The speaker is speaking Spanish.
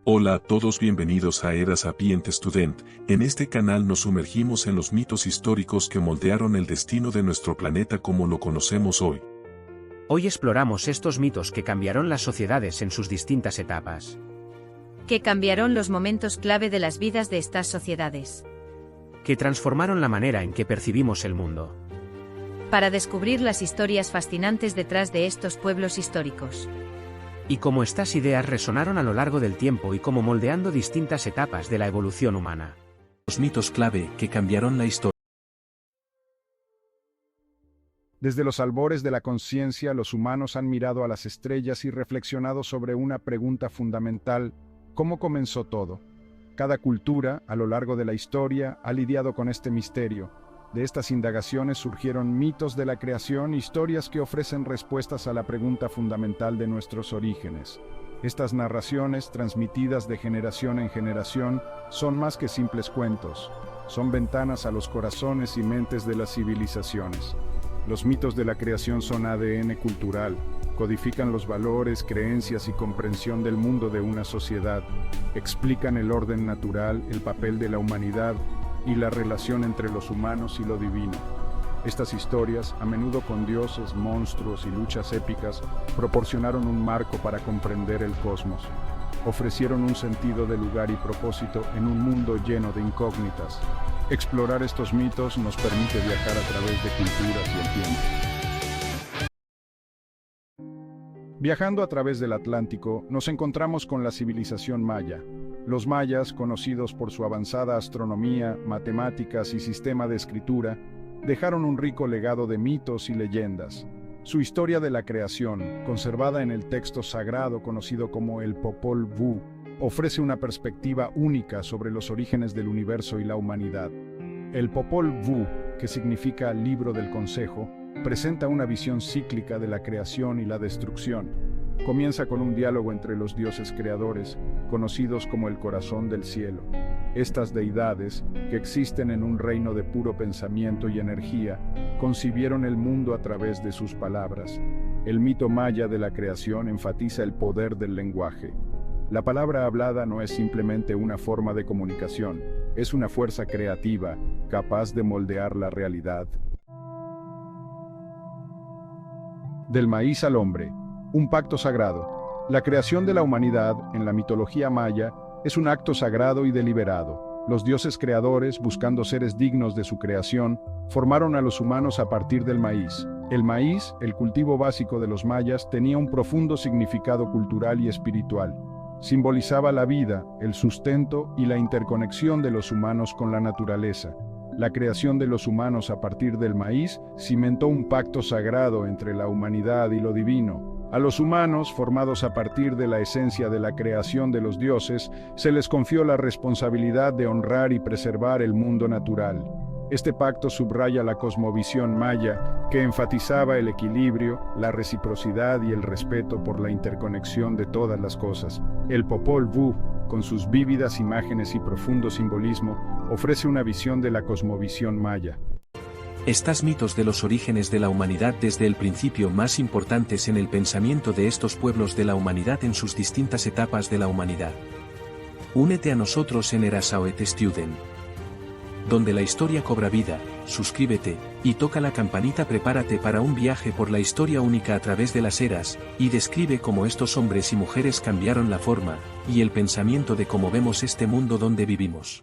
Hola a todos, bienvenidos a Era Sapient Student. En este canal nos sumergimos en los mitos históricos que moldearon el destino de nuestro planeta como lo conocemos hoy. Hoy exploramos estos mitos que cambiaron las sociedades en sus distintas etapas. Que cambiaron los momentos clave de las vidas de estas sociedades. Que transformaron la manera en que percibimos el mundo. Para descubrir las historias fascinantes detrás de estos pueblos históricos. Y cómo estas ideas resonaron a lo largo del tiempo y cómo moldeando distintas etapas de la evolución humana. Los mitos clave que cambiaron la historia. Desde los albores de la conciencia, los humanos han mirado a las estrellas y reflexionado sobre una pregunta fundamental: ¿cómo comenzó todo? Cada cultura, a lo largo de la historia, ha lidiado con este misterio. De estas indagaciones surgieron mitos de la creación, historias que ofrecen respuestas a la pregunta fundamental de nuestros orígenes. Estas narraciones, transmitidas de generación en generación, son más que simples cuentos. Son ventanas a los corazones y mentes de las civilizaciones. Los mitos de la creación son ADN cultural, codifican los valores, creencias y comprensión del mundo de una sociedad, explican el orden natural, el papel de la humanidad y la relación entre los humanos y lo divino. Estas historias, a menudo con dioses, monstruos y luchas épicas, proporcionaron un marco para comprender el cosmos. Ofrecieron un sentido de lugar y propósito en un mundo lleno de incógnitas. Explorar estos mitos nos permite viajar a través de culturas y el tiempo. Viajando a través del Atlántico, nos encontramos con la civilización maya. Los mayas, conocidos por su avanzada astronomía, matemáticas y sistema de escritura, dejaron un rico legado de mitos y leyendas. Su historia de la creación, conservada en el texto sagrado conocido como el Popol Vuh, ofrece una perspectiva única sobre los orígenes del universo y la humanidad. El Popol Vuh, que significa Libro del Consejo, presenta una visión cíclica de la creación y la destrucción. Comienza con un diálogo entre los dioses creadores, conocidos como el corazón del cielo. Estas deidades, que existen en un reino de puro pensamiento y energía, concibieron el mundo a través de sus palabras. El mito maya de la creación enfatiza el poder del lenguaje. La palabra hablada no es simplemente una forma de comunicación, es una fuerza creativa, capaz de moldear la realidad. Del maíz al hombre. Un pacto sagrado. La creación de la humanidad, en la mitología maya, es un acto sagrado y deliberado. Los dioses creadores, buscando seres dignos de su creación, formaron a los humanos a partir del maíz. El maíz, el cultivo básico de los mayas, tenía un profundo significado cultural y espiritual. Simbolizaba la vida, el sustento y la interconexión de los humanos con la naturaleza. La creación de los humanos a partir del maíz cimentó un pacto sagrado entre la humanidad y lo divino. A los humanos, formados a partir de la esencia de la creación de los dioses, se les confió la responsabilidad de honrar y preservar el mundo natural. Este pacto subraya la cosmovisión maya, que enfatizaba el equilibrio, la reciprocidad y el respeto por la interconexión de todas las cosas. El Popol Vuh, con sus vívidas imágenes y profundo simbolismo, ofrece una visión de la cosmovisión maya. Estos mitos de los orígenes de la humanidad desde el principio más importantes en el pensamiento de estos pueblos de la humanidad en sus distintas etapas de la humanidad. Únete a nosotros en Era Sapient Student, donde la historia cobra vida. Suscríbete y toca la campanita. Prepárate para un viaje por la historia única a través de las eras, y describe cómo estos hombres y mujeres cambiaron la forma y el pensamiento de cómo vemos este mundo donde vivimos.